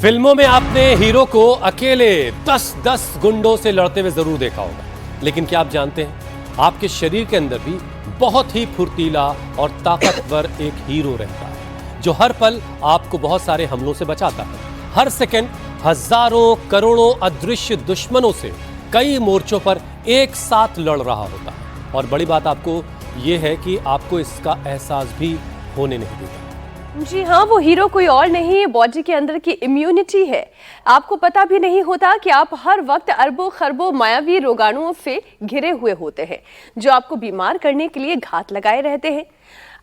फिल्मों में आपने हीरो को अकेले 10-10 गुंडों से लड़ते हुए जरूर देखा होगा, लेकिन क्या आप जानते हैं आपके शरीर के अंदर भी बहुत ही फुर्तीला और ताकतवर एक हीरो रहता है जो हर पल आपको बहुत सारे हमलों से बचाता है। हर सेकंड हजारों करोड़ों अदृश्य दुश्मनों से कई मोर्चों पर एक साथ लड़ रहा होता है और बड़ी बात आपको यह है कि आपको इसका एहसास भी होने नहीं देता। जी हाँ, वो हीरो कोई और नहीं, बॉडी के अंदर की इम्यूनिटी है। आपको पता भी नहीं होता कि आप हर वक्त अरबों खरबों मायावी रोगाणुओं से घिरे हुए होते हैं जो आपको बीमार करने के लिए घात लगाए रहते हैं।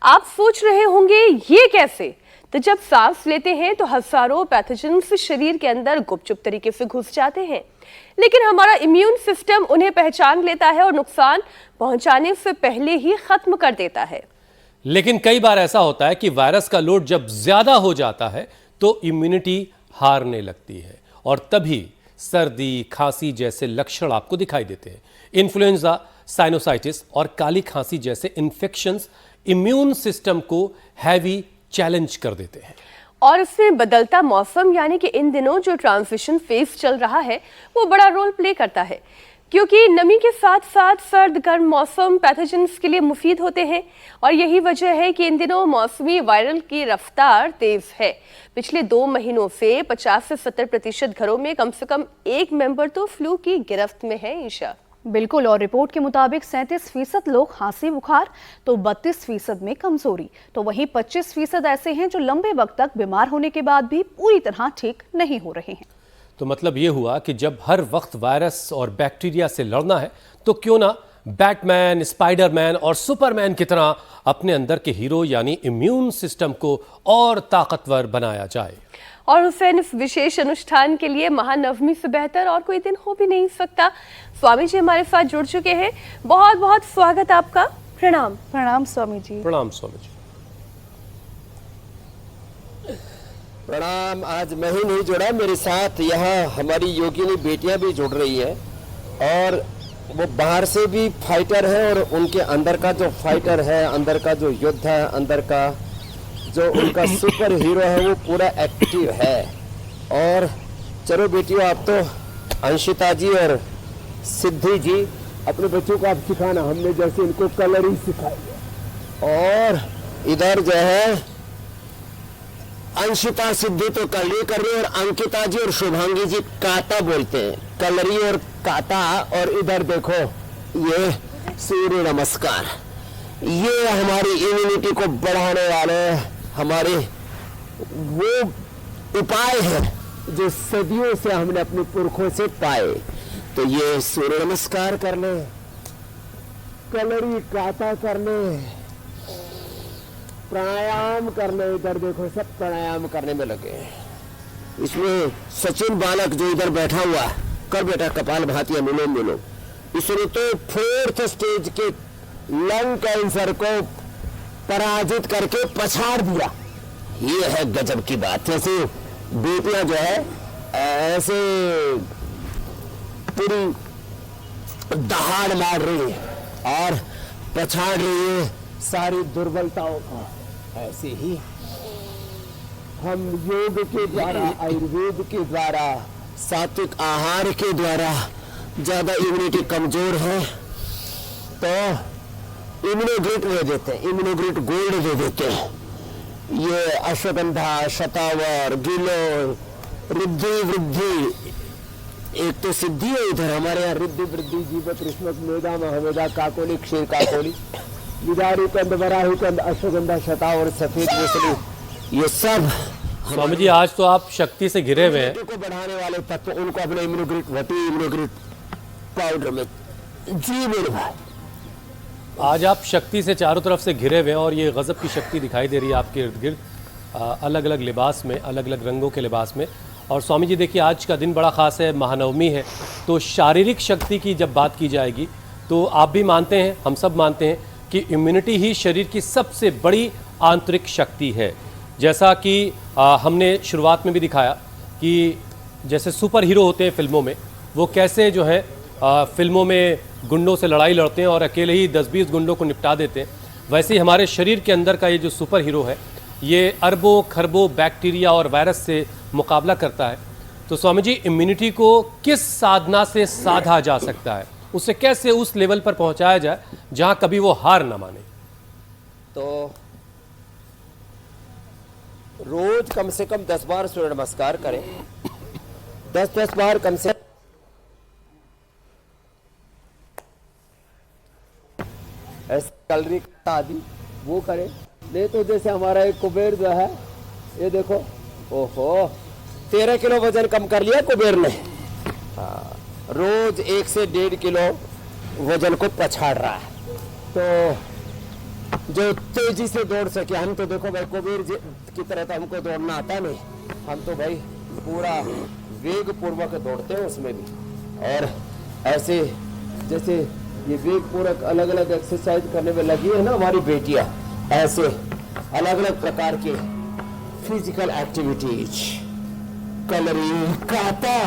आप सोच रहे होंगे ये कैसे? तो जब सांस लेते हैं तो हजारों पैथोजेंस शरीर के अंदर गुपचुप तरीके से घुस जाते हैं, लेकिन हमारा इम्यून सिस्टम उन्हें पहचान लेता है और नुकसान पहुंचाने से पहले ही खत्म कर देता है। लेकिन कई बार ऐसा होता है कि वायरस का लोड जब ज्यादा हो जाता है तो इम्यूनिटी हारने लगती है और तभी सर्दी, खांसी जैसे लक्षण आपको दिखाई देते हैं। इन्फ्लुएंजा, साइनोसाइटिस और काली खांसी जैसे इन्फेक्शंस इम्यून सिस्टम को हैवी चैलेंज कर देते हैं। और इसमें बदलता मौसम यानी कि इन दिनों जो ट्रांजिशन फेज चल रहा है वो बड़ा रोल प्ले करता है, क्योंकि नमी के साथ साथ सर्द गर्म मौसम पैथोजेंस के लिए मुफीद होते हैं और यही वजह है कि इन दिनों मौसमी वायरल की रफ्तार तेज है। पिछले 2 महीनों से 50 से 70% घरों में कम से कम एक मेंबर तो फ्लू की गिरफ्त में है। ईशा बिल्कुल, और रिपोर्ट के मुताबिक 37% लोग खांसी बुखार तो 32% में कमजोरी, तो वहीं 25% ऐसे हैं जो लंबे वक्त तक बीमार होने के बाद भी पूरी तरह ठीक नहीं हो रहे हैं। तो मतलब यह हुआ कि जब हर वक्त वायरस और बैक्टीरिया से लड़ना है तो क्यों ना बैटमैन, स्पाइडरमैन और सुपरमैन की तरह अपने अंदर के हीरो यानी इम्यून सिस्टम को और ताकतवर बनाया जाए। और हुसैन, इस विशेष अनुष्ठान के लिए महानवमी से बेहतर और कोई दिन हो भी नहीं सकता। स्वामी जी हमारे साथ जुड़ चुके हैं। बहुत बहुत स्वागत आपका। प्रणाम। प्रणाम स्वामी जी। प्रणाम स्वामी जी। प्रणाम। आज मैं ही नहीं जुड़ा, मेरे साथ यहाँ हमारी योगिनी बेटियां भी जुड़ रही है और वो बाहर से भी फाइटर है और उनके अंदर का जो फाइटर है, अंदर का जो युद्ध है, अंदर का जो उनका सुपर हीरो है वो पूरा एक्टिव है। और चलो बेटियों, आप तो अंशिता जी और सिद्धि जी अपने बच्चों को आप सिखाना, हमने जैसे इनको कलरिंग सिखाई। और इधर जो है अंशिता, सिद्धि तो कलरी कर रही है और अंकिता जी और शुभांगी जी काता बोलते हैं, कलरी और काता। और इधर देखो ये सूर्य नमस्कार, ये हमारी इम्यूनिटी को बढ़ाने वाले हमारे वो उपाय है जो सदियों से हमने अपने पुरखों से पाए। तो ये सूर्य नमस्कार कर ले, कलरी काता कर ले, प्राणायाम करने, इधर देखो सब प्राणायाम करने में लगे। इसमें सचिन बालक जो इधर बैठा हुआ, कर बेटा कपाल भाती अनुलोम विलोम, इसने तो 4th स्टेज के लंग कैंसर को पराजित करके पछाड़ दिया। ये है गजब की बात। जैसे बेटियां जो है ऐसे पूरी दहाड़ मार रही है और पछाड़ रही है सारी दुर्बलताओं को। ऐसे ही हम योग के द्वारा, आयुर्वेद के द्वारा, सात्विक आहार के द्वारा ज्यादा इम्यूनिटी कमजोर है तो इम्यूनोग्रिट दे देते हैं, इम्यूनोग्रिट गोल्ड दे देते हैं। ये अश्वगंधा, शतावर, गिलोय, रिद्धि वृद्धि, एक तो सिद्धि है इधर हमारे यहाँ, रिद्धि वृद्धि, जीवत, रिश्मत, मेधा, महमेधा, काकोली, क्षीर काकोली, विदारी कंद, वराही कंद, अश्वगंधा, शतावर, सफेद केसरी, ये सब। स्वामी जी आज तो आप शक्ति से घिरे हुए हैं। को बढ़ाने वाले तत्व उनको अपने इम्यूनोग्रिट वटी, इम्यूनोग्रिट पाउडर में जी मेरे भाई। आज आप शक्ति से चारों तरफ से घिरे हुए हैं और ये गजब की शक्ति दिखाई दे रही है आपके इर्द गिर्द, अलग अलग लिबास में, अलग अलग रंगों के लिबास में। और स्वामी जी देखिए आज का दिन बड़ा ख़ास है, महानवमी है, तो शारीरिक शक्ति की जब बात की जाएगी तो आप भी मानते हैं, हम सब मानते हैं कि इम्यूनिटी ही शरीर की सबसे बड़ी आंतरिक शक्ति है। जैसा कि हमने शुरुआत में भी दिखाया कि जैसे सुपर हीरो होते हैं फिल्मों में, वो कैसे जो है फिल्मों में गुंडों से लड़ाई लड़ते हैं और अकेले ही 10-20 गुंडों को निपटा देते हैं, वैसे ही हमारे शरीर के अंदर का ये जो सुपर हीरो है ये अरबों खरबों बैक्टीरिया और वायरस से मुकाबला करता है, तो स्वामी जी इम्यूनिटी को किस साधना से साधा जा सकता है, उसे कैसे उस लेवल पर पहुंचाया जाए जहां कभी वो हार ना माने? तो रोज कम से कम 10 बार सूर्य नमस्कार करें, 10-10 बार कम से ऐसे कैलोरी आदि वो करें। नहीं तो जैसे हमारा एक कुबेर जो है, ये देखो, ओहो 13 किलो वजन कम कर लिया कुबेर ने। रोज 1 से 1.5 किलो वजन को पछाड़ रहा है। तो जो तेजी से दौड़ सके, हम तो देखो भाई कुबेर की तरह तो हमको दौड़ना आता नहीं, हम तो भाई पूरा वेग पूर्वक दौड़ते हैं उसमें भी। और ऐसे जैसे ये वेग पूर्वक अलग अलग एक्सरसाइज करने में लगी है ना हमारी बेटियां, ऐसे अलग अलग प्रकार के फिजिकल एक्टिविटीज, कैलोरी काटा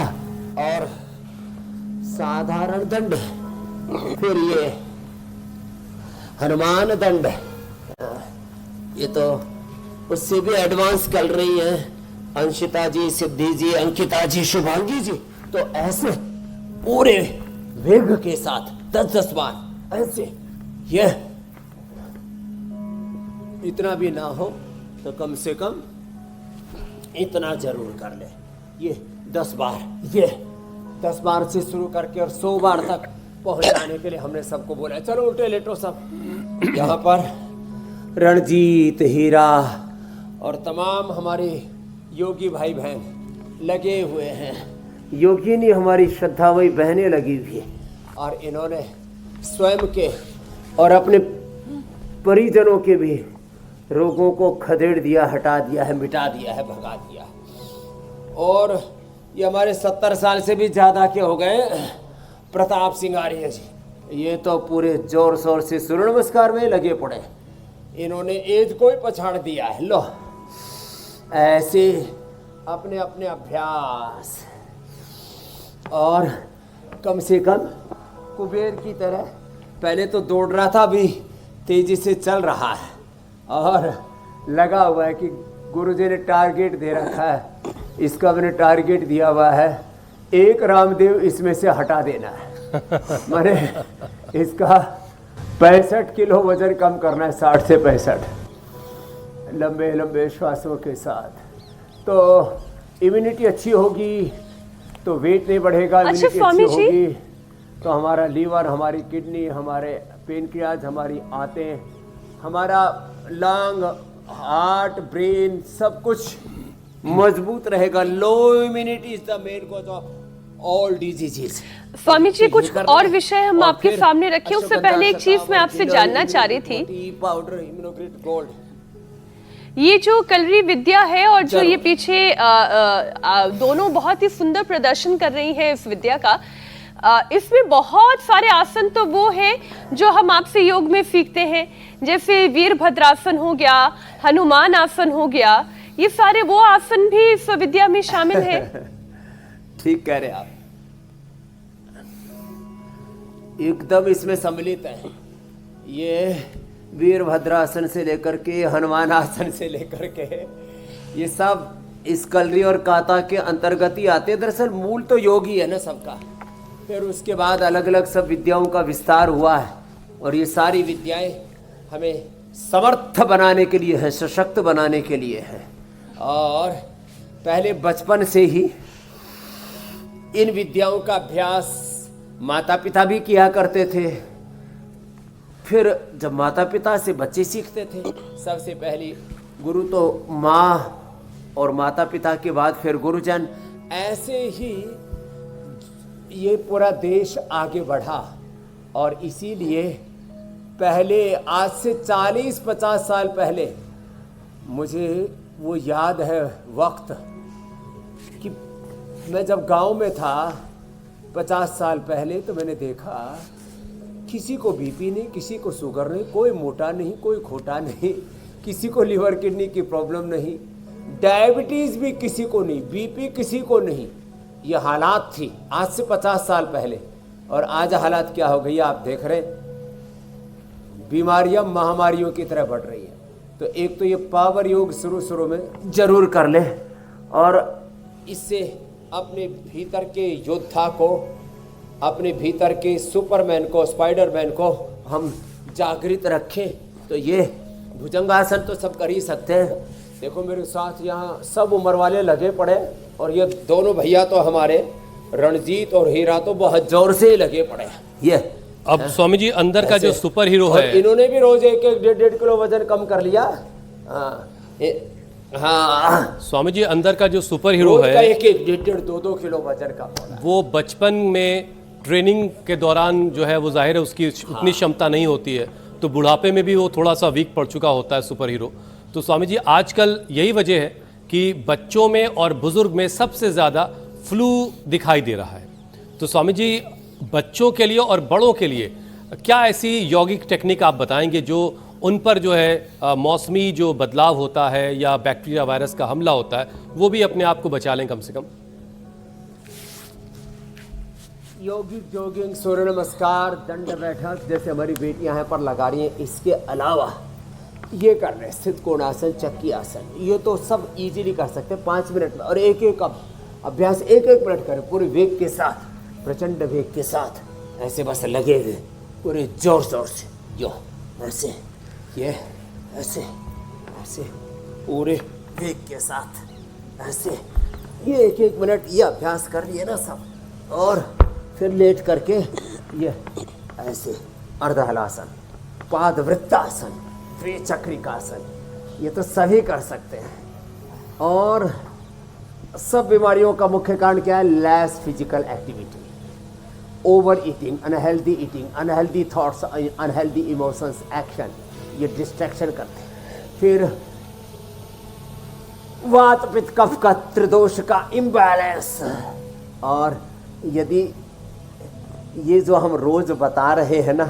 और साधारण दंड, फिर ये हनुमान दंड, ये तो उससे भी एडवांस कर रही है अंशिता जी, सिद्धि जी, अंकिता जी, शुभांगी जी। तो ऐसे पूरे वेग के साथ 10-10 बार ऐसे, ये इतना भी ना हो तो कम से कम इतना जरूर कर ले। ये 10 बार, ये 10 बार से शुरू करके और 100 बार तक पहुंच जाने के लिए हमने सबको बोला चलो उल्टे लेटो सब। यहाँ पर रणजीत, हीरा और तमाम हमारे योगी भाई बहन लगे हुए हैं, योगिनी हमारी श्रद्धामयी बहनें लगी हुई है, और इन्होंने स्वयं के और अपने परिजनों के भी रोगों को खदेड़ दिया, हटा दिया है, मिटा दिया है, भगा दिया। और ये हमारे 70 साल से भी ज़्यादा के हो गए प्रताप सिंह आर्य जी, ये तो पूरे जोर शोर से सूर्य नमस्कार में लगे पड़े। इन्होंने एज को ही पछाड़ दिया है। लो ऐसे अपने अपने अभ्यास, और कम से कम कुबेर की तरह पहले तो दौड़ रहा था, अभी तेजी से चल रहा है, और लगा हुआ है कि गुरुजी ने टारगेट दे रखा है, इसका मैंने टारगेट दिया हुआ है 1 रामदेव इसमें से हटा देना है। मैंने इसका 65 किलो वजन कम करना है, 60 से 65, लंबे लंबे श्वासों के साथ। तो इम्यूनिटी अच्छी होगी तो वेट नहीं बढ़ेगा, अच्छा इम्यूनिटी स्वामी अच्छी जी, होगी तो हमारा लीवर, हमारी किडनी, हमारे पेनक्रियाज, हमारी आंतें, हमारा लंग, हार्ट, ब्रेन सब कुछ मजबूत रहेगा। Low immunity is the main cause of all diseases. Swami ji कुछ और विषय हम आपके सामने रखे, उससे पहले एक चीज मैं आपसे जानना चाह रही थी। पाउडर, इम्यूनोग्रिड गोल्ड, ये जो कलरी विद्या है और जो ये पीछे दोनों बहुत ही सुंदर प्रदर्शन कर रही है इस विद्या का, इसमें बहुत सारे आसन तो वो हैं जो हम आपसे योग में सीखते हैं, जैसे वीरभद्रासन हो गया, हनुमान आसन हो गया, ये सारे वो आसन भी इस विद्या में शामिल हैं। ठीक कह रहे आप, एकदम इसमें सम्मिलित है। ये वीरभद्रासन से लेकर के हनुमान आसन से लेकर के ये सब इस कलरी और काता के अंतर्गत ही आते हैं। दरअसल मूल तो योग ही है ना सबका, फिर उसके बाद अलग अलग सब विद्याओं का विस्तार हुआ है, और ये सारी विद्याएं हमें समर्थ बनाने के लिए है, सशक्त बनाने के लिए है। और पहले बचपन से ही इन विद्याओं का अभ्यास माता पिता भी किया करते थे। फिर जब माता पिता से बच्चे सीखते थे, सबसे पहली गुरु तो माँ और माता पिता के बाद फिर गुरुजन, ऐसे ही ये पूरा देश आगे बढ़ा। और इसीलिए पहले आज से 40-50 साल पहले मुझे वो याद है वक्त कि मैं जब गांव में था 50 साल पहले, तो मैंने देखा किसी को बीपी नहीं, किसी को शुगर नहीं, कोई मोटा नहीं, कोई खोटा नहीं, किसी को लीवर किडनी की प्रॉब्लम नहीं, डायबिटीज़ भी किसी को नहीं, बीपी किसी को नहीं। ये हालात थी आज से 50 साल पहले। और आज हालात क्या हो गई आप देख रहे, बीमारियां महामारियों की तरह बढ़ रही है। तो एक तो ये पावर योग शुरू में जरूर कर ले, और इससे अपने भीतर के योद्धा को, अपने भीतर के सुपरमैन को, स्पाइडरमैन को हम जागृत रखें। तो ये भुजंगासन तो सब कर ही सकते हैं। देखो मेरे साथ यहाँ सब उम्र वाले लगे पड़े, और ये दोनों भैया तो हमारे रणजीत और हीरा तो बहुत जोर से ही लगे पड़े। ये अब स्वामी जी अंदर का जो सुपर हीरो और है, इन्होंने भी रोज 1-1, 1.5 किलो वजन कम कर लिया। हाँ, स्वामी जी अंदर का जो सुपर हीरो रोज का है 1-1, 1.5, 2-2 किलो वजन कम हो रहा है। वो बचपन में ट्रेनिंग के दौरान जो है वो जाहिर है उसकी उतनी क्षमता नहीं होती है, तो बुढ़ापे में भी वो थोड़ा सा वीक पड़ चुका होता है सुपर हीरो। तो स्वामी जी आजकल यही वजह है कि बच्चों में और बुजुर्ग में सबसे ज़्यादा फ्लू दिखाई दे रहा है। तो स्वामी जी बच्चों के लिए और बड़ों के लिए क्या ऐसी यौगिक टेक्निक आप बताएंगे जो उन पर जो है मौसमी जो बदलाव होता है या बैक्टीरिया वायरस का हमला होता है वो भी अपने आप को बचा लें कम से कम? योगिक जोगिंग, सूर्य नमस्कार, दंड बैठक जैसे हमारी बेटियां हैं पर लगा रही हैं। इसके अलावा ये कर रहे हैं स्थित कोणासन, चक्की आसन, ये तो सब इजीली कर सकते हैं 5 मिनट में। और एक अभ्यास 1-1 मिनट करें पूरे वेग के साथ, प्रचंड वेग के साथ, ऐसे बस लगे हुए पूरे जोर जोर से, यो ऐसे, ये ऐसे ऐसे पूरे वेग के साथ ऐसे, ये 1-1 मिनट ये अभ्यास कर लिए ना सब। और फिर लेट करके ये ऐसे अर्धहलासन, पादवृत्तासन, त्रिचक्रिकासन, ये तो सभी कर सकते हैं। और सब बीमारियों का मुख्य कारण क्या है? Less physical activity, over eating, unhealthy thoughts, unhealthy emotions, action, ये डिस्ट्रैक्शन करते हैं। फिर वात पित्त कफ का त्रिदोष का इम्बैलेंस। और यदि ये जो हम रोज बता रहे हैं ना,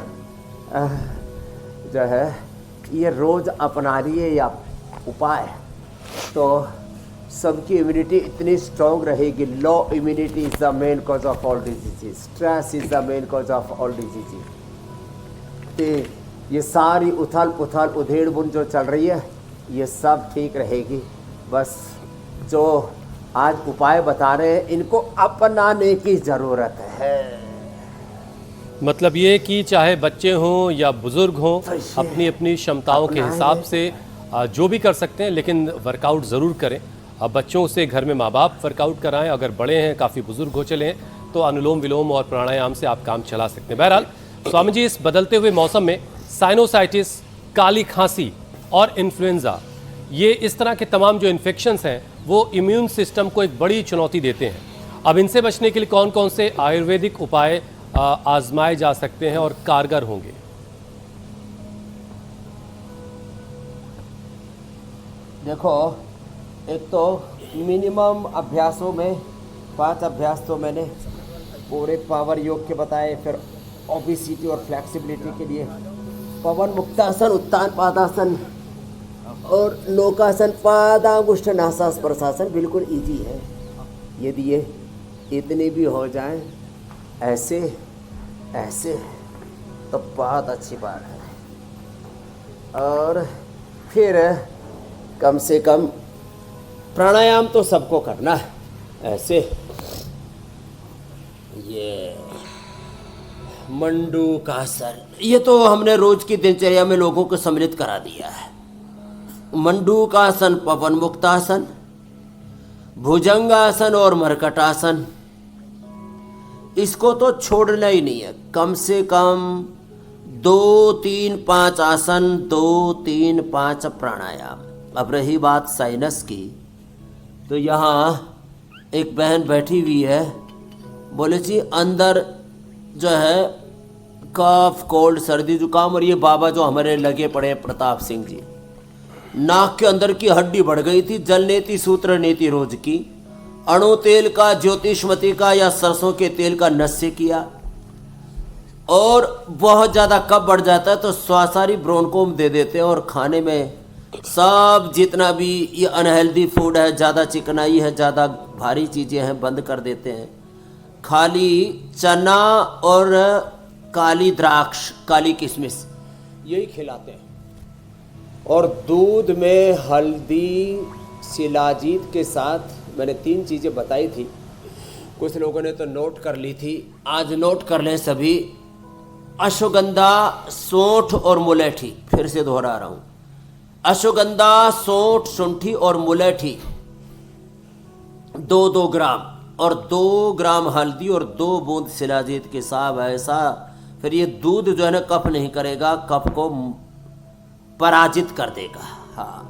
जो है ये रोज अपना लिए या उपाय, तो सबकी इम्यूनिटी इतनी स्ट्रॉन्ग रहेगी। लो immunity is the main cause of all diseases, stress is the main cause of all diseases. तो ये सारी उथल पुथल उधेड़ बुन जो चल रही है ये सब ठीक रहेगी। बस जो आज उपाय बता रहे हैं इनको अपनाने की ज़रूरत है। मतलब ये कि चाहे बच्चे हों या बुजुर्ग हों, अपनी अपनी क्षमताओं के हिसाब से जो भी कर सकते हैं, लेकिन वर्कआउट ज़रूर करें। अब बच्चों से घर में माँ बाप वर्कआउट कराएं, अगर बड़े हैं, काफ़ी बुजुर्ग हो चले हैं, तो अनुलोम विलोम और प्राणायाम से आप काम चला सकते हैं। बहरहाल स्वामी जी इस बदलते हुए मौसम में साइनोसाइटिस, काली खांसी और इन्फ्लुएंजा, ये इस तरह के तमाम जो इन्फेक्शंस हैं वो इम्यून सिस्टम को एक बड़ी चुनौती देते हैं। अब इनसे बचने के लिए कौन कौन से आयुर्वेदिक उपाय आजमाए जा सकते हैं और कारगर होंगे? देखो, एक तो मिनिमम अभ्यासों में 5 अभ्यास तो मैंने पूरे पावर योग के बताए। फिर ओबेसिटी और फ्लेक्सिबिलिटी के लिए पवन मुक्तासन, उत्तान पादासन और नौकासन, पादांगुष्ठ नासास प्रशासन बिल्कुल इजी है। यदि ये इतने भी हो जाएं ऐसे ऐसे तो बहुत अच्छी बात है। और फिर कम से कम प्राणायाम तो सबको करना है। ऐसे ये मंडूकासन, ये तो हमने रोज की दिनचर्या में लोगों को सम्मिलित करा दिया है। मंडूकासन, पवन मुक्तासन, भुजंगासन और मरकटासन, इसको तो छोड़ना ही नहीं है। कम से कम 2-3-5 आसन, 2-3-5 प्राणायाम। अब रही बात साइनस की, तो यहाँ एक बहन बैठी हुई है, बोले जी अंदर जो है कफ, कोल्ड, सर्दी, जुकाम, और ये बाबा जो हमारे लगे पड़े हैं प्रताप सिंह जी, नाक के अंदर की हड्डी बढ़ गई थी, जल नेति सूत्र नेति रोज की, अणु तेल का, ज्योतिषमती का या सरसों के तेल का नस्य किया, और बहुत ज़्यादा कफ बढ़ जाता है तो स्वासारी ब्रोनकोम दे देते हैं, और खाने में सब जितना भी ये अनहेल्दी फूड है, ज़्यादा चिकनाई है, ज़्यादा भारी चीज़ें हैं, बंद कर देते हैं। खाली चना और काली द्राक्ष, काली किशमिश यही खिलाते हैं, और दूध में हल्दी, शिलाजीत के साथ मैंने 3 चीज़ें बताई थी, कुछ लोगों ने तो नोट कर ली थी, आज नोट कर लें सभी। अश्वगंधा, सौंठ और मुलेठी, फिर से दोहरा रहा हूं, अश्वगंधा, सौंठ, शुंठी और मुलेठी 2-2 ग्राम, और 2 ग्राम हल्दी और 2 बूंद शिलाजीत के साथ ऐसा। फिर ये दूध जो है ना कफ नहीं करेगा, कफ को पराजित कर देगा। हाँ,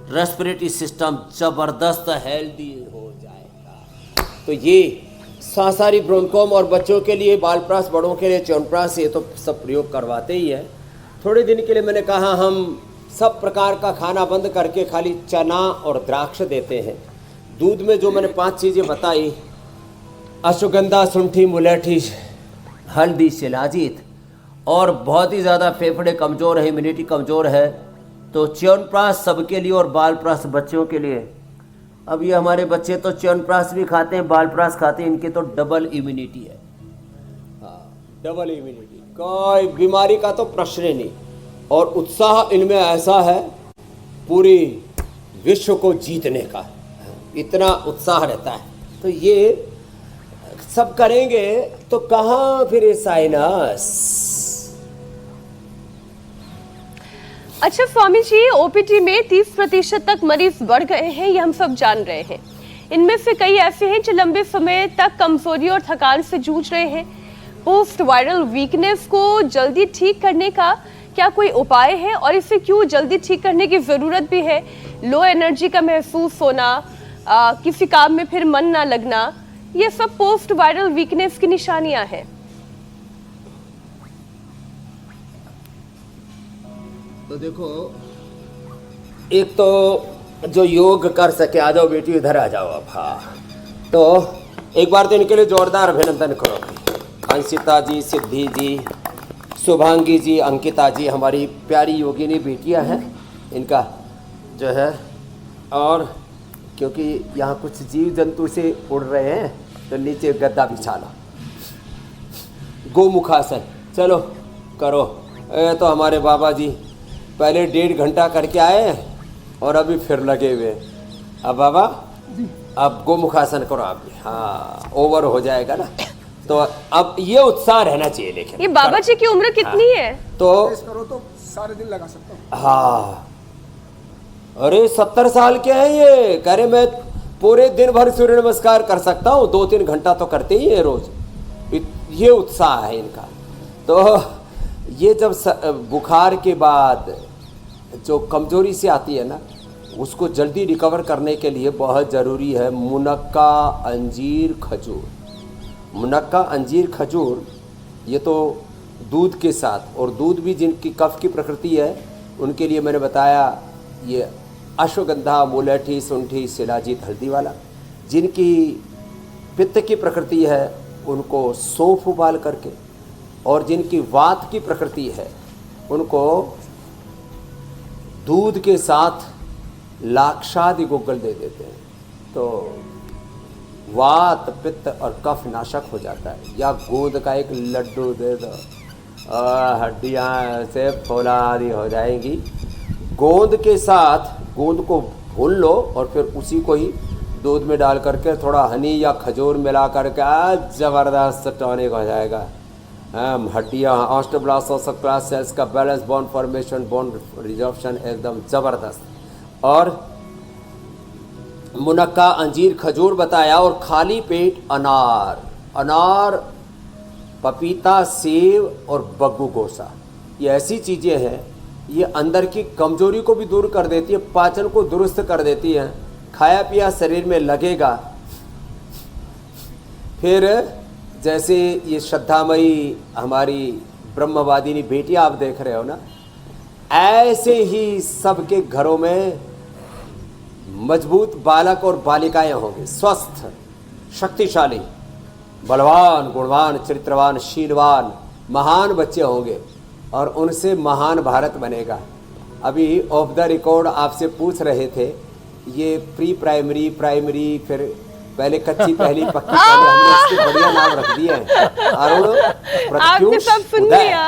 रेस्पिरेटरी सिस्टम जबरदस्त हेल्दी हो जाएगा। तो ये सांसारी ब्रोंकोम और बच्चों के लिए बालप्रास, बड़ों के लिए च्यवनप्राश, ये तो सब प्रयोग करवाते ही है। थोड़े दिन के लिए मैंने कहा हम सब प्रकार का खाना बंद करके खाली चना और द्राक्ष देते हैं। दूध में जो मैंने 5 चीज़ें बताई, अश्वगंधा, शुंठी, मुलेठी, हल्दी, शिलाजीत, और बहुत ही ज़्यादा फेफड़े कमज़ोर है, इम्यूनिटी कमज़ोर है, तो च्यवनप्राश सबके लिए और बालप्राश बच्चों के लिए। अब ये हमारे बच्चे तो च्यवनप्राश भी खाते हैं, बालप्राश खाते हैं, इनके तो डबल इम्यूनिटी है। हाँ, डबल इम्यूनिटी, कोई बीमारी का तो प्रश्न ही नहीं। और उत्साह इनमें ऐसा है पूरी विश्व को जीतने का, इतना उत्साह रहता है। तो ये सब करेंगे तो कहाँ फिर ये साइनस। अच्छा स्वामी जी, ओपीडी में 30% तक मरीज बढ़ गए हैं, ये हम सब जान रहे हैं। इनमें से कई ऐसे हैं जो लंबे समय तक कमजोरी और थकान से जूझ रहे हैं। पोस्ट वायरल वीकनेस को जल्दी ठीक करने का क्या कोई उपाय है, और इसे क्यों जल्दी ठीक करने की जरूरत भी है? लो एनर्जी का महसूस होना, किसी काम में फिर मन ना लगना, ये सब पोस्ट वायरल वीकनेस की निशानियां हैं। तो देखो, एक तो जो योग कर सके, आ जाओ बेटी इधर आ जाओ अब। हाँ, तो एक बार तो इनके लिए जोरदार अभिनंदन करो। अंशिता जी, सिद्धि जी, शुभांगी जी, अंकिता जी, हमारी प्यारी योगिनी बेटियां हैं इनका जो है। और क्योंकि यहाँ कुछ जीव जंतु से उड़ रहे हैं तो नीचे गद्दा बिछा लो, गोमुखासन चलो करो। तो हमारे बाबा जी पहले 1.5 घंटा करके आए और अभी फिर लगे हुए। अब बाबा अब गोमुखासन करो आप भी। हाँ, ओवर हो जाएगा ना, तो अब ये उत्साह रहना चाहिए। लेकिन ये बाबा जी की उम्र कितनी है? तो करो तो सारे दिन लगा सकता हूँ। हाँ, अरे 70 साल के हैं ये, कह रहे मैं पूरे दिन भर सूर्य नमस्कार कर सकता हूँ, 2-3 घंटा तो करते ही है रोज। ये उत्साह है इनका। तो ये जब बुखार के बाद जो कमजोरी से आती है ना, उसको जल्दी रिकवर करने के लिए बहुत ज़रूरी है मुनक्का, अंजीर, खजूर। मुनक्का, अंजीर, खजूर ये तो दूध के साथ, और दूध भी जिनकी कफ की प्रकृति है उनके लिए मैंने बताया ये अश्वगंधा, मुलेठी, शुंठी, शिलाजीत, हल्दी वाला। जिनकी पित्त की प्रकृति है उनको सौंफ उबाल करके, और जिनकी वात की प्रकृति है उनको दूध के साथ लाक्षादि गुग्गल दे देते हैं, तो वात, पित्त और कफ नाशक हो जाता है। या गोंद का एक लड्डू दे दो और हड्डियाँ से फौलादी हो जाएंगी। गोंद के साथ गोंद को भून लो और फिर उसी को ही दूध में डाल करके थोड़ा हनी या खजूर मिला करके ज़बरदस्त टॉनिक हो जाएगा। हड्डियाँ, ऑस्टियोब्लास्ट सेल्स का balance, bone formation, bone resorption एकदम ज़बरदस्त। और मुनक्का, अंजीर, खजूर बताया, और खाली पेट अनार, पपीता, सेब और बग्गू गोसा, ये ऐसी चीज़ें हैं, ये अंदर की कमजोरी को भी दूर कर देती है, पाचन को दुरुस्त कर देती है। खाया पिया शरीर में लगेगा। फिर जैसे ये श्रद्धामयी हमारी ब्रह्मवादिनी बेटियां आप देख रहे हो ना, ऐसे ही सबके घरों में मजबूत बालक और बालिकाएं होंगे, स्वस्थ, शक्तिशाली, बलवान, गुणवान, चरित्रवान, शीलवान, महान बच्चे होंगे, और उनसे महान भारत बनेगा। अभी ऑफ द रिकॉर्ड आपसे पूछ रहे थे ये प्री प्राइमरी, प्राइमरी, फिर पहले कच्ची, पहली पक्की, पहले हमने इसके बढ़िया नाम रख दिए हैं। अरुण, आपने सब सुन लिया।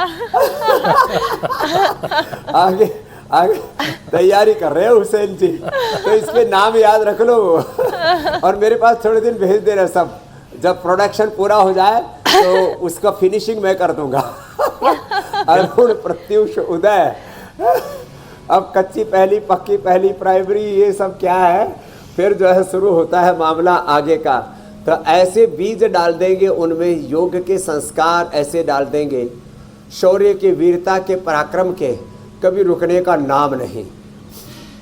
तैयारी कर रहे हैं हुसैन जी, तो इसमें नाम याद रख लो और मेरे पास थोड़े दिन भेज दे रहे सब। जब प्रोडक्शन पूरा हो जाए तो उसका फिनिशिंग मैं कर दूंगा। अरुण, प्रत्युष, उदय, अब कच्ची पहली, पक्की पहली, प्राइमरी, ये सब क्या है, फिर जो है शुरू होता है मामला आगे का। तो ऐसे बीज डाल देंगे उनमें, योग के संस्कार ऐसे डाल देंगे, शौर्य के, वीरता के, पराक्रम के, कभी रुकने का नाम नहीं।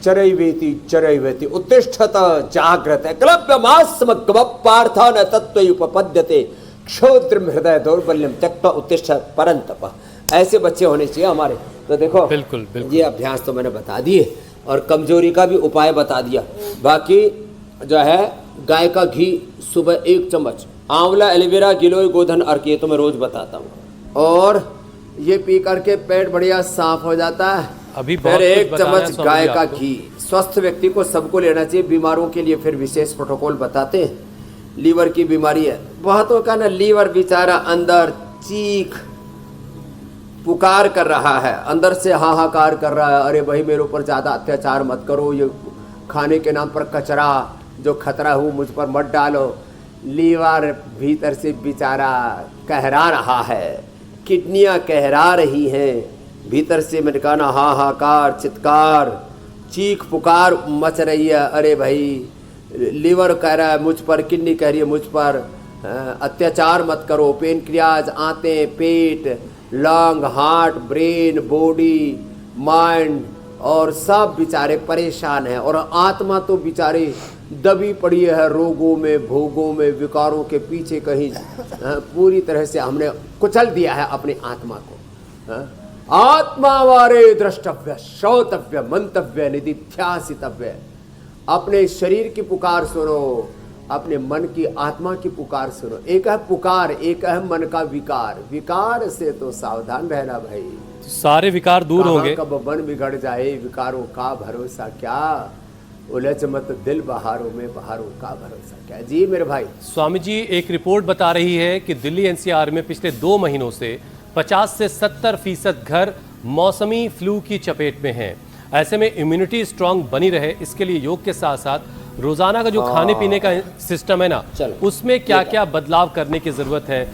चरैवेति उत्तिष्ठत जाग्रत क्लव्यमास्मग्म पार्थ न तत्त्वयुपपद्यते क्षोद्रम हृदय दौर्बल्यम त्यक्त्वा उत्तिष्ठ परंतप। ऐसे बच्चे होने चाहिए हमारे। तो देखो बिल्कुल बिल्कुल ये अभ्यास तो मैंने बता दिए और कमजोरी का भी उपाय बता दिया। बाकी जो है गाय का घी सुबह 1 चम्मच, आंवला, एलोवेरा, गिलोय, गोधन अर्क, ये तो मैं रोज बताता हूँ। और ये पी करके पेट बढ़िया साफ हो जाता है। अभी बहुत फिर कुछ 1 बताना है चम्मच स्वामी गाय जी का आपको। घी स्वस्थ व्यक्ति को सबको लेना चाहिए। बीमारों के लिए फिर विशेष प्रोटोकॉल बताते हैं। लीवर की बीमारी है बहुतों का ना, लीवर बेचारा अंदर चीख पुकार कर रहा है, अंदर से हाहाकार कर रहा है, अरे भाई मेरे ऊपर ज़्यादा अत्याचार मत करो, ये खाने के नाम पर कचरा जो खतरा हूँ मुझ पर मत डालो। लीवर भीतर से बेचारा कहरा रहा है, किडनियाँ कहरा रही हैं, भीतर से मैंने कहा ना हाहाकार, चित्कार, चीख पुकार मच रही है। अरे भाई लीवर कह रहा है मुझ पर, किडनी कह रही है मुझ पर, अत्याचार मत करो। पेनक्रियाज, आंतें, पेट, lung, heart, brain, body, mind और सब बेचारे परेशान हैं। और आत्मा तो बेचारे दबी पड़ी है रोगों में, भोगों में, विकारों के पीछे कहीं। पूरी तरह से हमने कुचल दिया है अपनी आत्मा को। आत्मा वारे द्रष्टव्य, श्रोतव्य, मंतव्य, निदिध्यासितव्य। अपने शरीर की पुकार सुनो, अपने मन की, आत्मा की पुकार सुनो। एक है पुकार, एक है मन का विकार। विकार से तो सावधान रहना भाई, सारे विकार दूर होंगे। कब मन बिगड़ जाए, विकारों का भरोसा क्या, उलझ मत दिल बहारों में, बहारों का भरोसा क्या। जी मेरे भाई। स्वामी जी, एक रिपोर्ट बता रही है कि दिल्ली एनसीआर में पिछले 2 महीनों से 50 से 70% घर मौसमी फ्लू की चपेट में हैं। ऐसे में इम्यूनिटी स्ट्रांग बनी रहे, इसके लिए योग के साथ साथ रोजाना का जो खाने पीने का सिस्टम है ना, उसमें क्या क्या बदलाव करने की जरूरत है।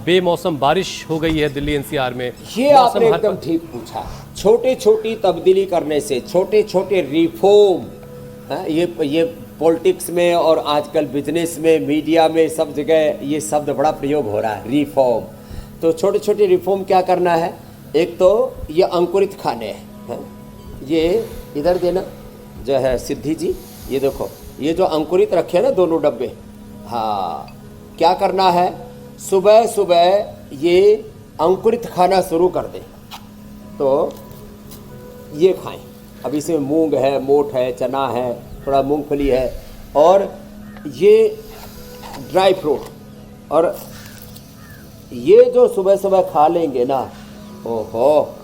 बेमौसम बारिश हो गई है दिल्ली एनसीआर में। ये आपने एकदम ठीक पूछा। छोटे छोटी तब्दीली करने से, छोटे छोटे रिफॉर्म, ये पॉलिटिक्स में और आजकल बिजनेस में, मीडिया में, सब जगह ये शब्द बड़ा प्रयोग हो रहा है, रिफॉर्म। तो छोटे छोटे रिफॉर्म क्या करना है, एक तो ये अंकुरित खाने हैं। ये इधर देना जो है सिद्धि जी, ये देखो ये जो अंकुरित रखे हैं ना दोनों डब्बे, हाँ क्या करना है, सुबह सुबह ये अंकुरित खाना शुरू कर दें। तो ये खाएं। अब इसमें मूंग है, मोठ है, चना है, थोड़ा मूंगफली है और ये ड्राई फ्रूट। और ये जो सुबह सुबह खा लेंगे ना, ओहो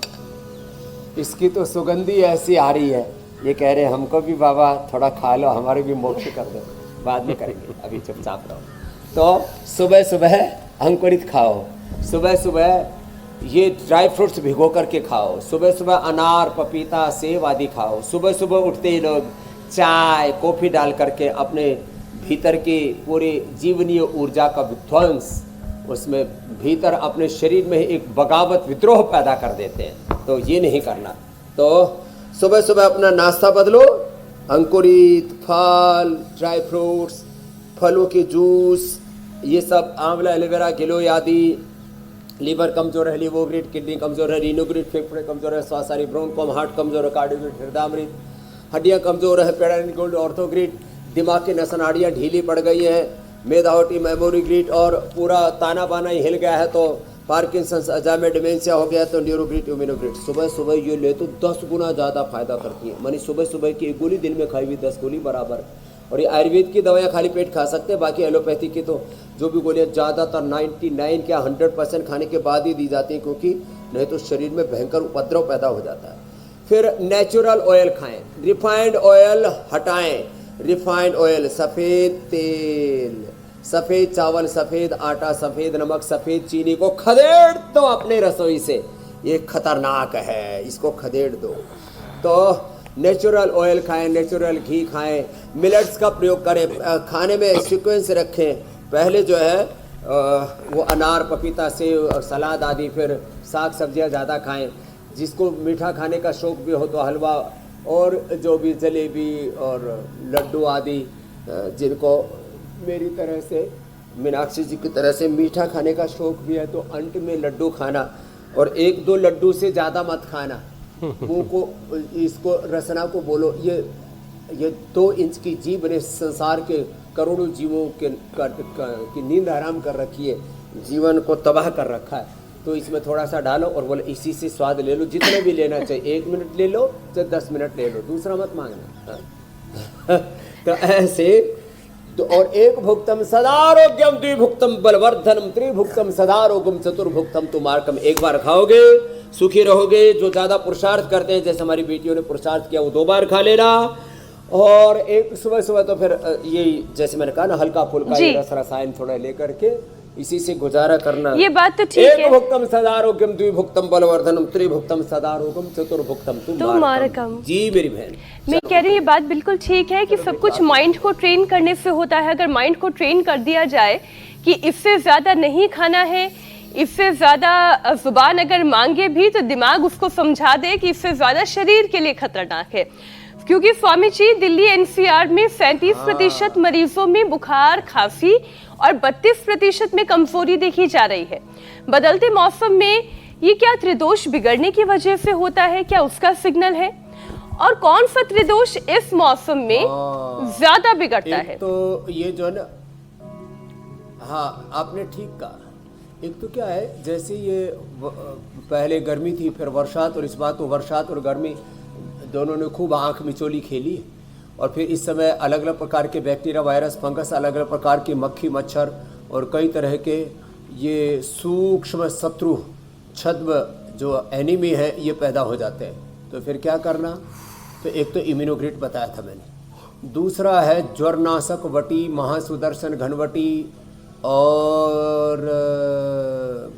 इसकी तो सुगंधी ऐसी आ रही है, ये कह रहे हैं हमको भी बाबा थोड़ा खा लो, हमारे भी मोक्ष कर दो, बाद में करेंगे, अभी चुपचाप रहो। तो सुबह सुबह अंकुरित खाओ, सुबह सुबह ये ड्राई फ्रूट्स भिगो करके खाओ, सुबह सुबह अनार, पपीता, सेब आदि खाओ। सुबह सुबह उठते ही लोग चाय, कॉफ़ी डाल करके अपने भीतर की पूरी जीवनीय ऊर्जा का विध्वंस, उसमें भीतर अपने शरीर में एक बगावत, विद्रोह पैदा कर देते हैं। तो ये नहीं करना। तो सुबह सुबह अपना नाश्ता बदलो, अंकुरित फल, ड्राई फ्रूट्स, फलों के जूस, ये सब, आंवला, एलोवेरा, गिलोय आदि। लीवर कमजोर है, लिवोग्रिड, किडनी कमजोर है, रीनोग्रिड, फेफड़े कमजोर है, श्वासारी, ब्रोंकोम, हार्ट कमजोर है, कार्डियोग्रिड, हृदयामृत, हड्डियाँ कमजोर है, पेडाइन गोल्ड, ऑर्थोग्रिड, दिमाग की नस नाड़ियाँ ढीली पड़ गई हैं, मेधावटी, मेमोरी ग्रिड और पूरा ताना बाना ही हिल गया है, तो पार्किंसंस, अल्जाइमर, डिमेंशिया हो गया, तो न्यूरोग्रिड, इम्यूनोग्रिड। सुबह सुबह ये ले तो 10 गुना ज़्यादा फायदा करती है। मानी सुबह सुबह की 1 गोली दिन में खाई हुई 10 गोली बराबर। और ये आयुर्वेद की दवाइयाँ खाली पेट खा सकते हैं, बाकी एलोपैथी की तो जो भी गोलियाँ ज़्यादातर 99 क्या 100% खाने के बाद ही दी जाती हैं, क्योंकि नहीं तो शरीर में भयंकर उपद्रव पैदा हो जाता है। फिर नेचुरल ऑयल खाएँ, रिफाइंड ऑयल हटाएँ। रिफाइंड ऑयल, सफ़ेद तेल, सफ़ेद चावल, सफ़ेद आटा, सफ़ेद नमक, सफ़ेद चीनी को खदेड़ दो अपने रसोई से। ये खतरनाक है, इसको खदेड़ दो। तो नेचुरल ऑयल खाएं, नेचुरल घी खाएं, मिलेट्स का प्रयोग करें, खाने में सीक्वेंस रखें। पहले जो है वो अनार, पपीता, सेव और सलाद आदि, फिर साग सब्जियां ज़्यादा खाएं। जिसको मीठा खाने का शौक़ भी हो तो हलवा और जो भी जलेबी और लड्डू आदि, जिनको मेरी तरह से, मीनाक्षी जी की तरह से मीठा खाने का शौक़ भी है तो अंत में लड्डू खाना, और 1-2 लड्डू से ज़्यादा मत खाना। मुँह को, इसको रसना को बोलो, ये 2 इंच की जीभ ने संसार के करोड़ों जीवों की नींद हराम कर रखी है, जीवन को तबाह कर रखा है। तो इसमें थोड़ा सा डालो और बोले इसी से स्वाद ले लो, जितना भी लेना चाहिए, 1 मिनट ले लो चाहे 10 मिनट ले लो, दूसरा मत मांगना। तो ऐसे तो, और एक भुक्तम सदारोग्यम, द्विभुक्तम बलवर्धनम, त्रिभुक्तम सदारोग्यम, चतुर्भुक्तम तुमार्कम। एक बार खाओगे सुखी रहोगे। जो ज़्यादा पुरुषार्थ करते हैं, जैसे हमारी बेटियों ने पुरुषार्थ किया, वो 2 बार खा लेना। और एक सुबह सुबह तो फिर यही, जैसे मैंने कहा ना, हल्का फुल्का रस रसायन थोड़ा लेकर के इसी से गुजारा करना। ये बात तो ठीक है। एक भुक्तम सदारोग्यम, द्विभुक्तम बलवर्धनम, त्रिभुक्तम सदारोग्यम, चतुर्भुक्तम तुमार्कम। जी मेरी बहन, मैं कह रही हूँ ये बात बिल्कुल ठीक है कि सब कुछ माइंड को ट्रेन करने से होता है। अगर माइंड को ट्रेन कर दिया जाए कि इससे ज़्यादा नहीं खाना है, इससे ज़्यादा जुबान अगर मांगे भी तो दिमाग उसको समझा दे कि इससे ज़्यादा शरीर के लिए खतरनाक है। क्योंकि स्वामी जी, दिल्ली एनसीआर में 37% मरीजों में बुखार, खांसी और 32% में कमजोरी देखी जा रही है। बदलते मौसम में ये क्या त्रिदोष बिगड़ने की वजह से होता है? क्या उसका सिग्नल है? और कौन सा त्रिदोष इस मौसम में ज्यादा बिगड़ता है? तो ये जो है ना, हाँ आपने ठीक कहा। एक तो क्या है, जैसे ये पहले गर्मी थी, फिर बरसात, और इस बार तो बरसात और गर्मी दोनों ने खूब आंख मिचोली खेली। और फिर इस समय अलग अलग प्रकार के बैक्टीरिया, वायरस, फंगस, अलग अलग प्रकार के मक्खी, मच्छर और कई तरह के ये सूक्ष्म शत्रु, छद्म जो एनिमी है, ये पैदा हो जाते हैं। तो फिर क्या करना? तो एक तो इम्यूनोग्रिड बताया था मैंने, दूसरा है ज्वरनाशक वटी, महासुदर्शन घनवटी, और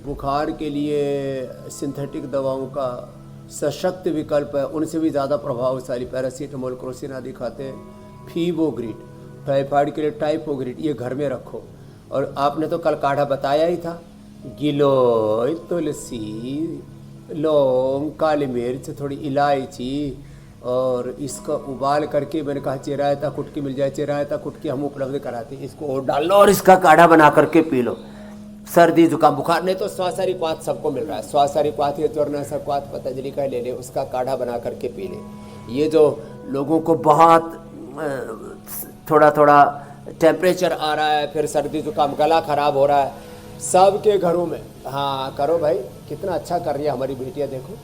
बुखार के लिए सिंथेटिक दवाओं का सशक्त विकल्प है, उनसे भी ज़्यादा प्रभावशाली पैरासीटामोल, क्रोसिन आदि खाते हैं। फीवोग्रिड, टाइफाइड के लिए टाइफोग्रिड, ये घर में रखो। और आपने तो कल काढ़ा बताया ही था, गिलोय, तुलसी, लौंग, काली मिर्च, थोड़ी इलायची, और इसका उबाल करके, मैंने कहा चिरायता कुटकी मिल जाए, चिरायता कुटकी हम उपलब्ध कराते हैं, इसको और डाल लो और इसका काढ़ा बना करके पी लो। सर्दी जुकाम बुखार, नहीं तो स्वासारी क्वाथ सबको मिल रहा है, स्वासारी क्वाथ या ज्वरनाशक क्वाथ पतंजलि का ले ले, उसका काढ़ा बना करके पी ले। ये जो लोगों को बहुत थोड़ा थोड़ा टेम्परेचर आ रहा है, फिर सर्दी जुकाम, गला खराब हो रहा है, सबके घरों में, हाँ करो भाई, कितना अच्छा कर रही है हमारी बेटियाँ, देखो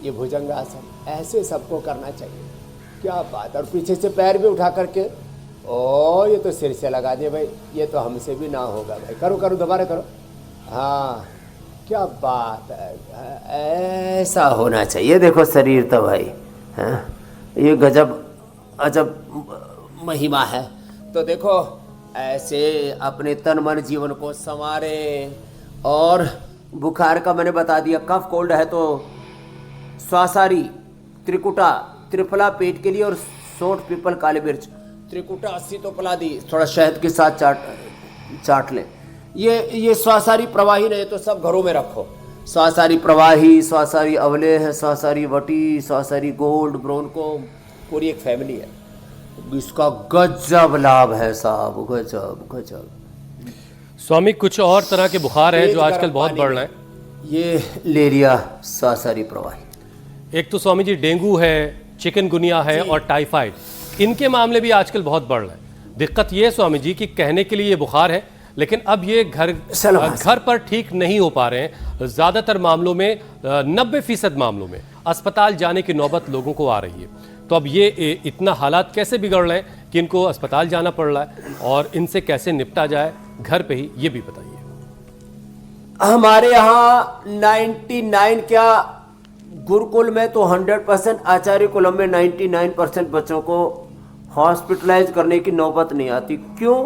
ये भुजंगासन, ऐसे सबको करना चाहिए। क्या बात। और पीछे से पैर भी उठा करके, ओ ये तो सिर से लगा दे भाई, ये तो हमसे भी ना होगा भाई, करो करो, दोबारा करो। हाँ क्या बात है, ऐसा होना चाहिए। देखो शरीर तो भाई है, ये गजब अजब महिमा है। तो देखो ऐसे अपने तन मन जीवन को संवारे। और बुखार का मैंने बता दिया, कफ कोल्ड है तो स्वासारी, त्रिकुटा, त्रिफला पेट के लिए, और सौंठ, पीपल, काली मिर्च, त्रिकुटा 80 तो पिला दी, थोड़ा शहद के साथ चाट ले। ये स्वासारी प्रवाही नहीं तो सब घरों में रखो। स्वासारी प्रवाही, स्वासारी अवलेह, स्वासारी वटी, स्वासारी गोल्ड, ब्रोनकोम, पूरी एक फैमिली है। इसका गजब लाभ है साहब, गजब गजब। स्वामी, कुछ और तरह के बुखार हैं जो आजकल बहुत बढ़ रहे हैं। ये लेरिया, स्वासारी प्रवाही। एक तो स्वामी जी डेंगू है, चिकनगुनिया है और टाइफाइड, इनके मामले भी आजकल बहुत बढ़ रहे हैं। दिक्कत ये है स्वामी जी कि कहने के लिए ये बुखार है, लेकिन अब ये घर पर ठीक नहीं हो पा रहे हैं। ज़्यादातर मामलों में 90% मामलों में अस्पताल जाने की नौबत लोगों को आ रही है। तो अब ये इतना हालात कैसे बिगड़ रहे हैं कि इनको अस्पताल जाना पड़ रहा है, और इनसे कैसे निपटा जाए घर पे ही, ये भी बताइए। हमारे यहाँ 99 क्या, गुरुकुल में तो 100%, आचार्य कुलम में 99% बच्चों को हॉस्पिटलाइज करने की नौबत नहीं आती। क्यों?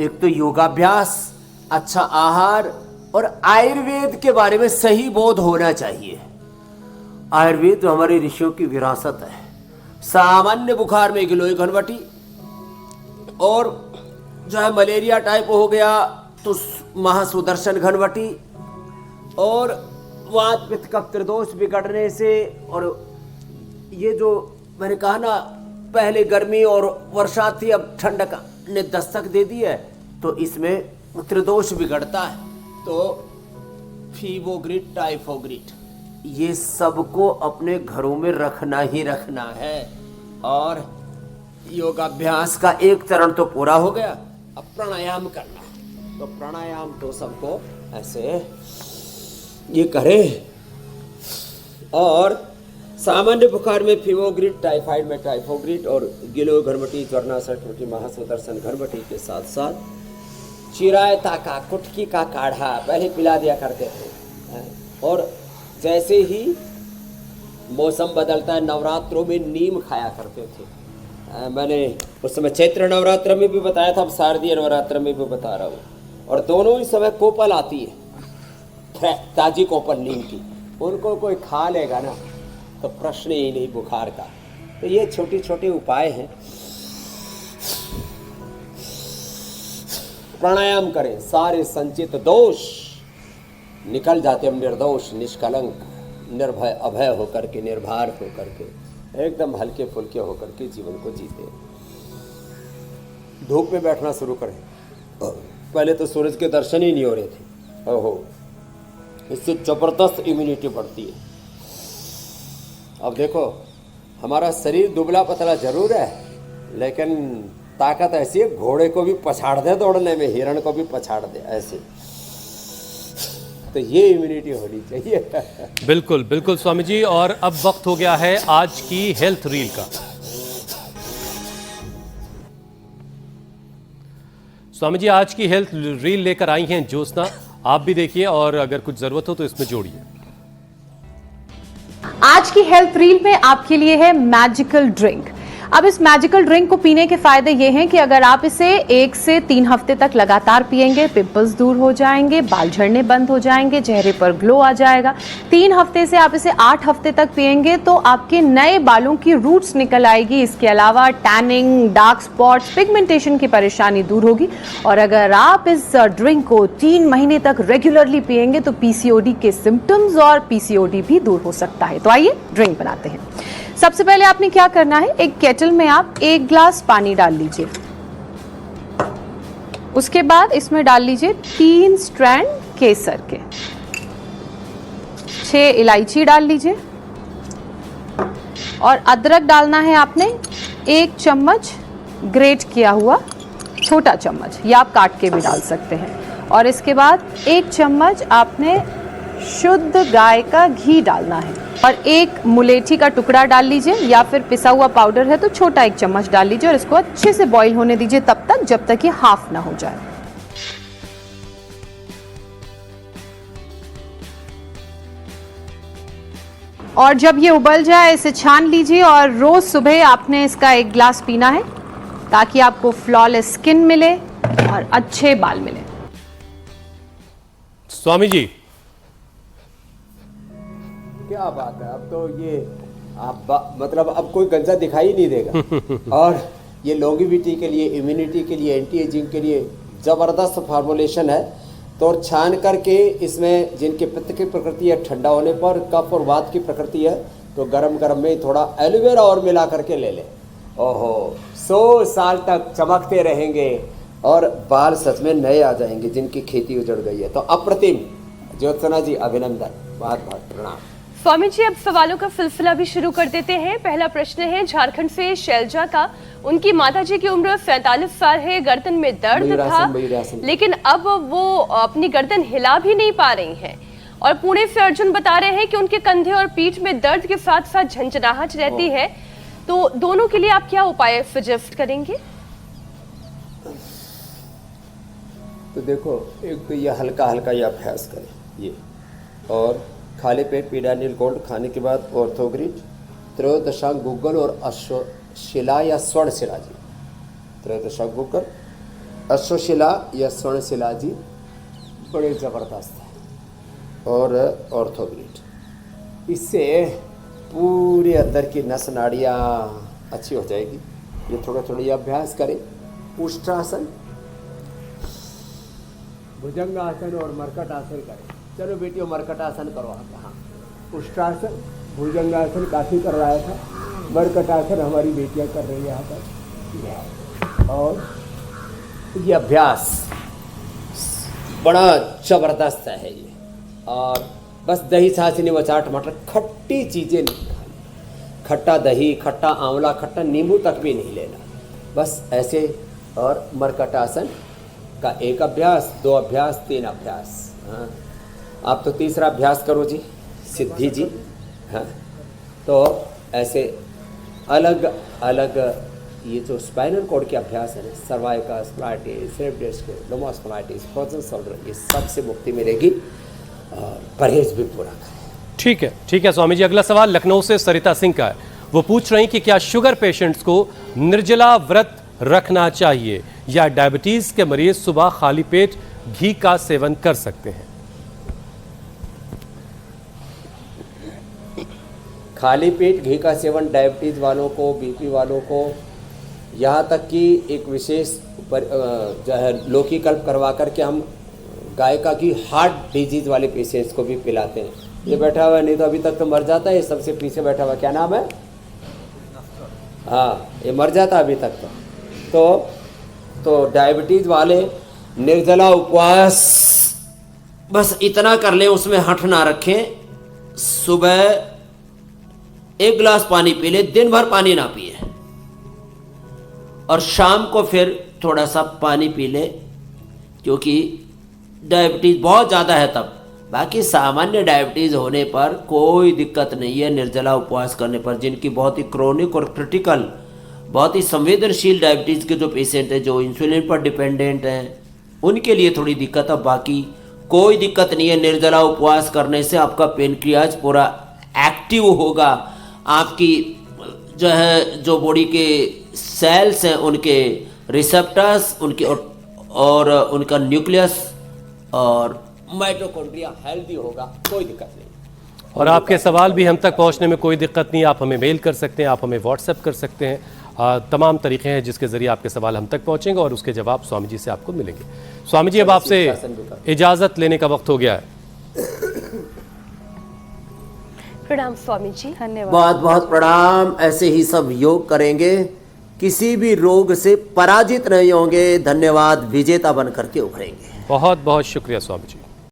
एक तो योगाभ्यास, अच्छा आहार और आयुर्वेद के बारे में सही बोध होना चाहिए। आयुर्वेद तो हमारे ऋषियों की विरासत है। सामान्य बुखार में गिलोय घनवटी, और जो है मलेरिया टाइप हो गया तो महासुदर्शन घनवटी, और वात पित्त कफ त्रिदोष बिगड़ने से, और ये जो मैंने कहा ना पहले गर्मी और वर्षा थी अब ठंडक ने दस्तक दे दी है, तो इसमें त्रिदोष बिगड़ता है। तो फीवोग्रिड टाइफोग्रिड ये सबको अपने घरों में रखना ही रखना है। और योगाभ्यास का एक चरण तो पूरा हो गया, अब प्राणायाम करना। तो प्राणायाम तो सबको ऐसे ये करें। और सामान्य बुखार में फीवोग्रिड, टाइफाइड में टाइफोग्रिड, और गिलोय घनवटी, ज्वरनाशक महासुदर्शन घनवटी के साथ साथ चिरायता का, कुटकी का काढ़ा पहले पिला दिया करते थे। और जैसे ही मौसम बदलता है, नवरात्रों में नीम खाया करते थे। मैंने उस समय चैत्र नवरात्र में भी बताया था, अब शारदीय नवरात्र में भी बता रहा हूँ। और दोनों ही समय कोपल आती है, ताजी कोपल नीम की, उनको कोई खा लेगा ना तो प्रश्न ही नहीं बुखार का। तो ये छोटे छोटे उपाय हैं। प्राणायाम करें, सारे संचित दोष निकल जाते हम, निर्दोष निष्कलंक निर्भय अभय होकर के, निर्भर होकर के, एकदम हल्के फुल्के होकर के जीवन को जीते। धूप में बैठना शुरू करें। पहले तो सूरज के दर्शन ही नहीं हो रहे थे, ओहो, इससे जबरदस्त इम्यूनिटी बढ़ती है। अब देखो हमारा शरीर दुबला पतला जरूर है, लेकिन ताकत ऐसी है, घोड़े को भी पछाड़ दे दौड़ने में, हिरण को भी पछाड़ दे ऐसे। तो ये इम्यूनिटी होनी चाहिए। बिल्कुल बिल्कुल स्वामी जी। और अब वक्त हो गया है आज की हेल्थ रील का। स्वामी जी आज की हेल्थ रील लेकर आई हैं ज्योत्सना, आप भी देखिए और अगर कुछ जरूरत हो तो इसमें जोड़िए। आज की हेल्थ रील में आपके लिए है मैजिकल ड्रिंक। अब इस मैजिकल ड्रिंक को पीने के फायदे ये हैं कि अगर आप इसे 1 से 3 हफ्ते तक लगातार पिएंगे, पिंपल्स दूर हो जाएंगे, बाल झड़ने बंद हो जाएंगे, चेहरे पर ग्लो आ जाएगा। 3 हफ्ते से आप इसे 8 हफ्ते तक पिएंगे तो आपके नए बालों की रूट्स निकल आएगी। इसके अलावा टैनिंग, डार्क स्पॉट्स, पिगमेंटेशन की परेशानी दूर होगी। और अगर आप इस ड्रिंक को 3 महीने तक रेगुलरली पिएंगे तो पीसीओडी के सिम्टम्स और पीसीओडी भी दूर हो सकता है। तो आइए ड्रिंक बनाते हैं। सबसे पहले आपने क्या करना है, एक केटल में आप 1 ग्लास पानी डाल लीजिए। उसके बाद इसमें डाल लीजिए 3 स्ट्रैंड केसर के, 6 इलायची डाल लीजिए, और अदरक डालना है आपने 1 चम्मच ग्रेट किया हुआ, छोटा चम्मच, या आप काट के भी डाल सकते हैं। और इसके बाद 1 चम्मच आपने शुद्ध गाय का घी डालना है, और 1 मुलेठी का टुकड़ा डाल लीजिए, या फिर पिसा हुआ पाउडर है तो छोटा 1 चम्मच डाल लीजिए। और इसको अच्छे से बॉईल होने दीजिए तब तक जब तक ये हाफ ना हो जाए। और जब ये उबल जाए इसे छान लीजिए, और रोज सुबह आपने इसका 1 ग्लास पीना है ताकि आपको फ्लॉलेस स्किन मिले और अच्छे बाल मिले। स्वामी जी क्या बात है, अब तो ये मतलब अब कोई गंजा दिखाई नहीं देगा। और ये लॉन्गेविटी के लिए, इम्यूनिटी के लिए, एंटी एजिंग के लिए ज़बरदस्त फार्मूलेशन है। तो छान करके इसमें जिनके पित्त की प्रकृति है, ठंडा होने पर कफ और वात की प्रकृति है, तो गरम गरम में थोड़ा एलोवेरा और मिला करके ले लें। ओहो, 100 साल तक चमकते रहेंगे और बाल सच में नए आ जाएंगे जिनकी खेती उजड़ गई है। तो अप्रतिम ज्योत्सना जी, अभिनंदन, बहुत बहुत प्रणाम। स्वामी जी अब सवालों का सिलसिला भी शुरू कर देते हैं। पहला प्रश्न है झारखंड से शैलजा का। उनकी माताजी की उम्र 45 साल है, गर्दन में दर्द था, लेकिन अब वो अपनी गर्दन हिला भी नहीं पा रही हैं। और पुणे से अर्जुन बता रहे हैं कि उनके कंधे और पीठ में दर्द के साथ साथ झंझनाहट रहती है। तो दोनों के लिए आप क्या उपाय सजेस्ट करेंगे? तो देखो, एक तो ये हल्का हल्का ये अभ्यास करें ये, और खाली पेट पीडानिल गोल्ड खाने के बाद ऑर्थोग्रिड, त्रयोदशांग गूगल और अश्वशिला या स्वर्णशिला जी, त्रयोदशांग गूगल, अश्वशिला या स्वर्णशिला जी बड़े ज़बरदस्त है, और ऑर्थोग्रिड। इससे पूरे अंदर की नस नाड़ियाँ अच्छी हो जाएगी। ये थोड़ा थोड़ा ये अभ्यास करें। उष्ट्रासन, भुजंगासन और मरकटासन करें। चलो बेटियों मरकटासन करो आप। हाँ, उष्ट्रासन, भुजंगासन काफी कर रहा था, मरकटासन हमारी बेटियां कर रही है यहाँ पर। और ये अभ्यास बड़ा जबरदस्त है ये। और बस दही छाछ वचा टमाटर खट्टी चीज़ें नहीं खानी। खट्टा दही, खट्टा आंवला, खट्टा नींबू तक भी नहीं लेना। बस ऐसे। और मरकटासन का एक अभ्यास, 2 अभ्यास, 3 अभ्यास। हाँ, आप तो तीसरा अभ्यास करो जी, सिद्धि जी। हाँ, तो ऐसे अलग अलग ये जो स्पाइनल कॉर्ड के अभ्यास है ना, cervical spondylitis, slip disc, lumbar spondylitis, frozen shoulder, ये सबसे मुक्ति मिलेगी। और परहेज भी पूरा करें। ठीक है स्वामी जी। अगला सवाल लखनऊ से सरिता सिंह का है। वो पूछ रही कि क्या शुगर पेशेंट्स को निर्जला व्रत रखना चाहिए या डायबिटीज के मरीज सुबह खाली पेट घी का सेवन कर सकते हैं? खाली पेट घी का सेवन डायबिटीज़ वालों को, बीपी वालों को, यहाँ तक कि एक विशेष जो है लौकी कल्प करवा करके हम गाय का घी हार्ट डिजीज वाले पेशेंट्स को भी पिलाते हैं। ये बैठा हुआ नहीं तो अभी तक तो मर जाता है। ये सबसे पीछे बैठा हुआ क्या नाम है? हाँ, ये मर जाता अभी तक तो डायबिटीज़ वाले निर्जला उपवास बस इतना कर लें, उसमें हठ ना रखें। सुबह 1 गिलास पानी पी ले, दिन भर पानी ना पिए, और शाम को फिर थोड़ा सा पानी पी ले, क्योंकि डायबिटीज़ बहुत ज़्यादा है तब। बाकी सामान्य डायबिटीज़ होने पर कोई दिक्कत नहीं है निर्जला उपवास करने पर। जिनकी बहुत ही क्रोनिक और क्रिटिकल, बहुत ही संवेदनशील डायबिटीज़ के जो पेशेंट हैं, जो इंसुलिन पर डिपेंडेंट हैं, उनके लिए थोड़ी दिक्कत है। बाकी कोई दिक्कत नहीं है। निर्जला उपवास करने से आपका पेनक्रियाज पूरा एक्टिव होगा। आपकी जो है जो बॉडी के सेल्स हैं, उनके रिसेप्टर्स, उनके और उनका न्यूक्लियस और माइटोकॉन्ड्रिया हेल्दी होगा। कोई दिक्कत नहीं। और आपके सवाल भी हम तक पहुंचने में कोई दिक्कत नहीं। आप हमें मेल कर सकते हैं, आप हमें व्हाट्सएप कर सकते हैं। तमाम तरीके हैं जिसके ज़रिए आपके सवाल हम तक पहुंचेंगे और उसके जवाब स्वामी जी से आपको मिलेंगे। स्वामी जी, अब आपसे इजाज़त लेने का वक्त हो गया है। प्रणाम स्वामी जी। धन्यवाद। बहुत बहुत प्रणाम। ऐसे ही सब योग करेंगे, किसी भी रोग से पराजित नहीं होंगे। धन्यवाद। विजेता बन करके उभरेंगे। बहुत बहुत शुक्रिया स्वामी जी।